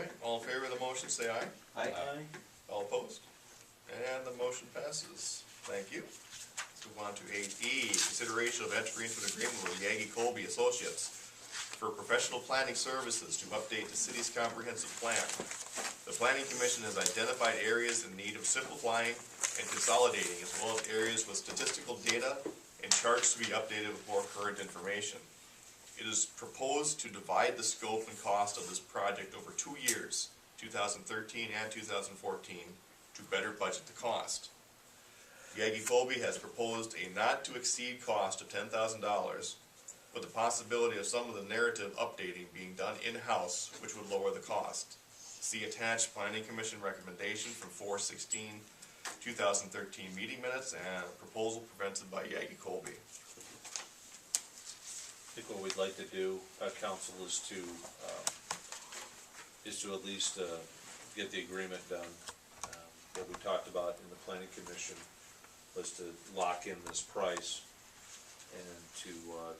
right, all in favor of the motion, say aye. Aye. All opposed? And the motion passes. Thank you. Let's move on to 8E, consideration of entering into an agreement with Yagi Colby Associates for professional planning services to update the city's comprehensive plan. The Planning Commission has identified areas in need of simplifying and consolidating, as well as areas with statistical data and charts to be updated with more current information. It is proposed to divide the scope and cost of this project over 2 years, 2013 and 2014, to better budget the cost. Yagi Colby has proposed a not-to-exceed cost of $10,000, with the possibility of some of the narrative updating being done in-house, which would lower the cost. See attached Planning Commission recommendation from 4/16/2013 meeting minutes and a proposal presented by Yagi Colby. I think what we'd like to do, council, is to at least get the agreement done. What we talked about in the Planning Commission was to lock in this price and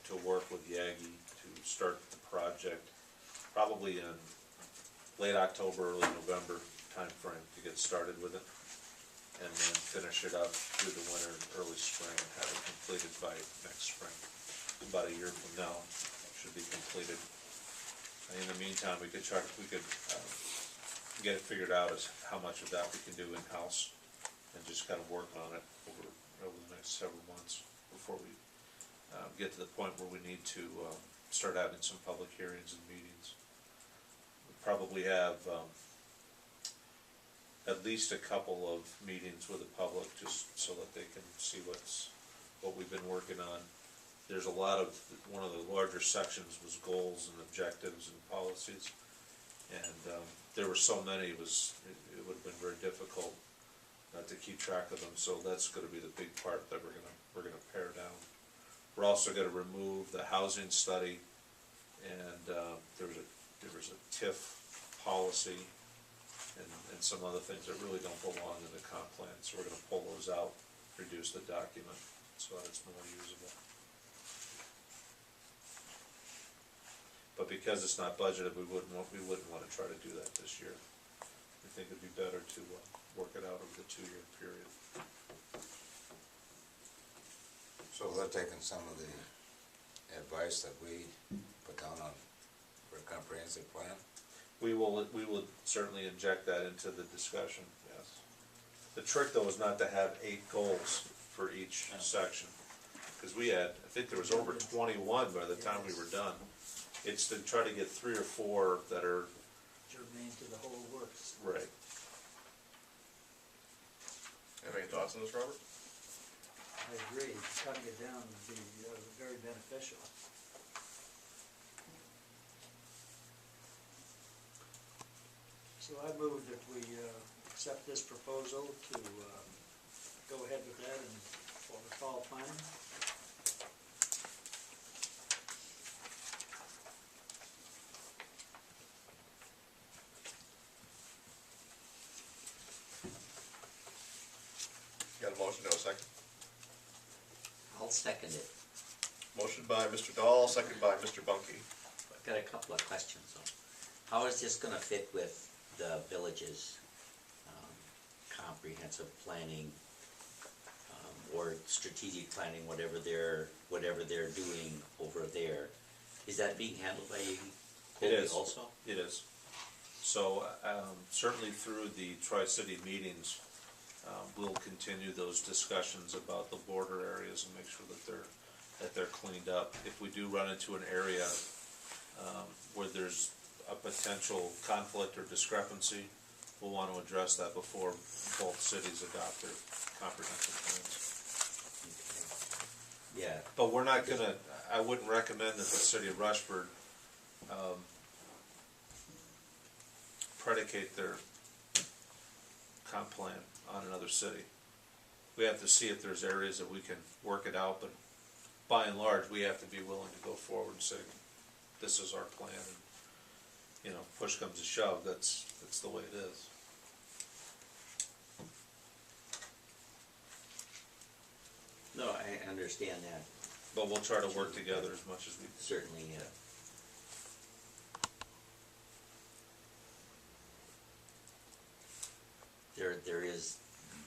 to work with Yagi to start the project probably in late October, early November timeframe to get started with it, and then finish it up through the winter and early spring and have it completed by next spring. About a year from now, it should be completed. And in the meantime, we could get it figured out as how much of that we can do in-house and just kind of work on it over the next several months before we get to the point where we need to start having some public hearings and meetings. We probably have at least a couple of meetings with the public just so that they can see what we've been working on. There's a lot of, one of the larger sections was goals and objectives and policies, and there were so many, it would have been very difficult to keep track of them. So that's going to be the big part that we're gonna pare down. We're also going to remove the housing study, and there was a TIF policy and some other things that really don't belong in the comp plan. So we're going to pull those out, reduce the document so that it's more usable. But because it's not budgeted, we wouldn't want to try to do that this year. We think it'd be better to work it out over the 2-year period. So they're taking some of the advice that we put down on for a comprehensive plan? We will certainly inject that into the discussion, yes. The trick though is not to have 8 goals for each section. Because we had, I think there was over 21 by the time we were done. It's to try to get 3 or 4 that are germane to the whole works. right. Have any thoughts on this, Robert? I agree, cutting it down would be very beneficial. So I move that we accept this proposal to go ahead with that and for the fall planning. Got a motion, no second? I'll second it. Motion by Mr. Dahl, second by Mr. Bunky. I've got a couple of questions though. How is this gonna fit with the village's comprehensive planning or strategic planning, whatever they're doing over there? Is that being handled by Colby also? It is. So certainly through the Tri-City meetings, we'll continue those discussions about the border areas and make sure that they're cleaned up. If we do run into an area where there's a potential conflict or discrepancy, we'll want to address that before both cities adopt their comprehensive plans. Okay. Yeah. But we're not gonna, I wouldn't recommend that the city of Rushford predicate their comp plan on another city. We have to see if there's areas that we can work it out, but by and large, we have to be willing to go forward and say, this is our plan, and, you know, push comes to shove, that's the way it is. No, I understand that. But we'll try to work together as much as we can. Certainly, there is,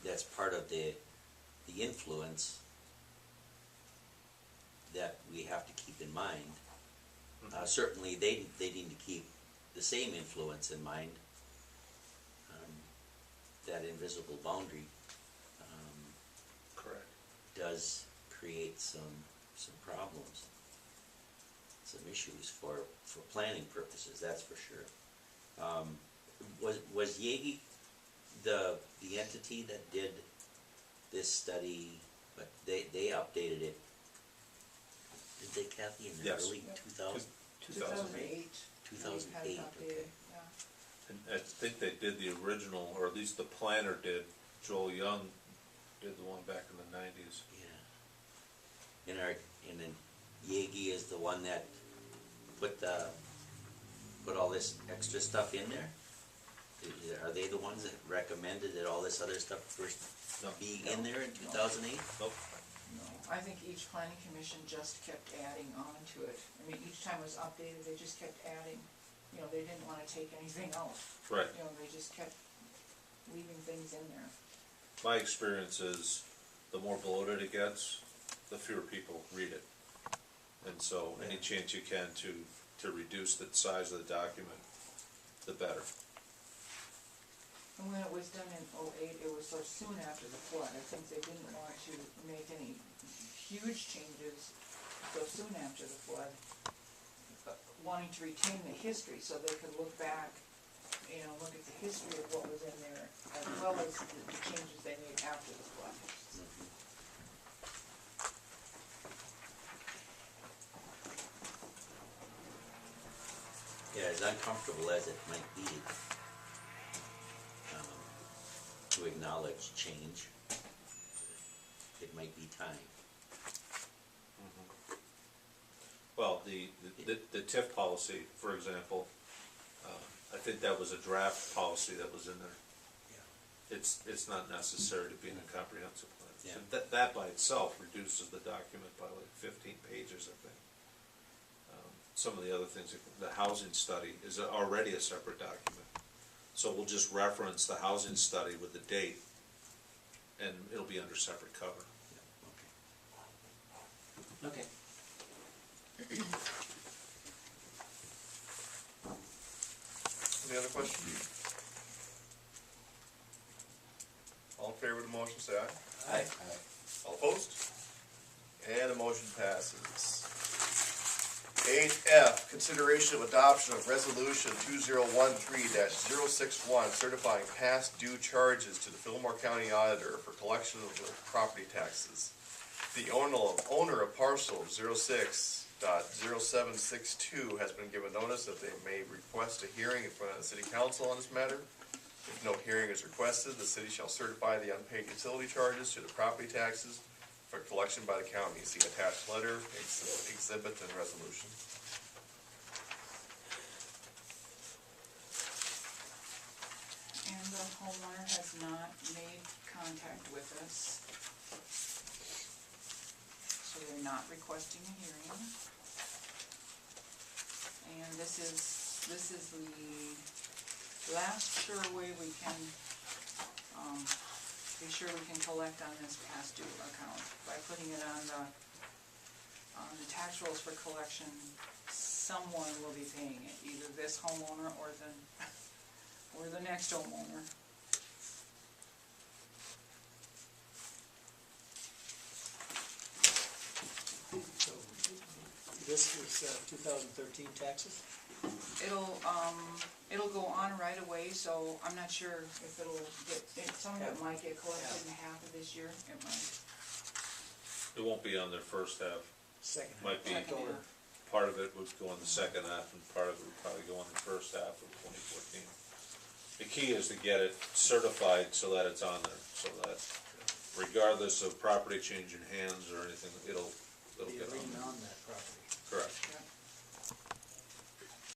that's part of the influence that we have to keep in mind. Certainly, they need to keep the same influence in mind, that invisible boundary Correct. does create some problems, some issues for planning purposes, that's for sure. Was Yagi the entity that did this study, but they updated it, did they, Kathy, in the Yes. early Yep. 2000? 2008. 2008, Had it okay. updated, yeah. And I think they did the original, or at least the planner did, Joel Young did the one back in the 90s. Yeah. And then Yagi is the one that put all this extra stuff in there? Are they the ones that recommended that all this other stuff first No. be in there in 2008? Nope. No, I think each planning commission just kept adding on to it. I mean, each time it was updated, they just kept adding, you know, they didn't wanna take anything out. Right. You know, they just kept leaving things in there. My experience is the more bloated it gets, the fewer people read it. And so any chance you can to reduce the size of the document, the better. And when it was done in '08, it was so soon after the flood. I think they didn't want to make any huge changes so soon after the flood, wanting to retain the history so they could look back, you know, look at the history of what was in there, as well as the changes they made after the flood. Yeah, as uncomfortable as it might be, to acknowledge change, it might be time. Well, the TIF policy, for example, I think that was a draft policy that was in there. It's not necessary to be in a comprehensive plan. Yeah. So that by itself reduces the document by like 15 pages, I think. Some of the other things, the housing study is already a separate document. So we'll just reference the housing study with the date, and it'll be under separate cover. Okay. Any other questions? All in favor of the motion, say aye. Aye. All opposed? And the motion passes. 8F, consideration of adoption of resolution 2013-061 certifying past due charges to the Fillmore County Auditor for collection of property taxes. The owner of parcel 06.0762 has been given notice that they may request a hearing in front of the city council on this matter. If no hearing is requested, the city shall certify the unpaid utility charges to the property taxes for collection by the county. See attached letter, exhibit, and resolution. And the homeowner has not made contact with us. So they're not requesting a hearing. And this is the last sure way we can, be sure we can collect on this past due account by putting it on the tax rolls for collection. Someone will be paying it, either this homeowner or the next homeowner. So, this is 2013 taxes? It'll go on right away, so I'm not sure if some of it might get collected in half of this year, it might. It won't be on their first half. Second. Might be, Second half. part of it would go in the second half, and part of it would probably go in the first half of 2014. The key is to get it certified so that it's on there, so that regardless of property changing hands or anything, it'll Be a get on lien there. on that property. Correct. Yeah.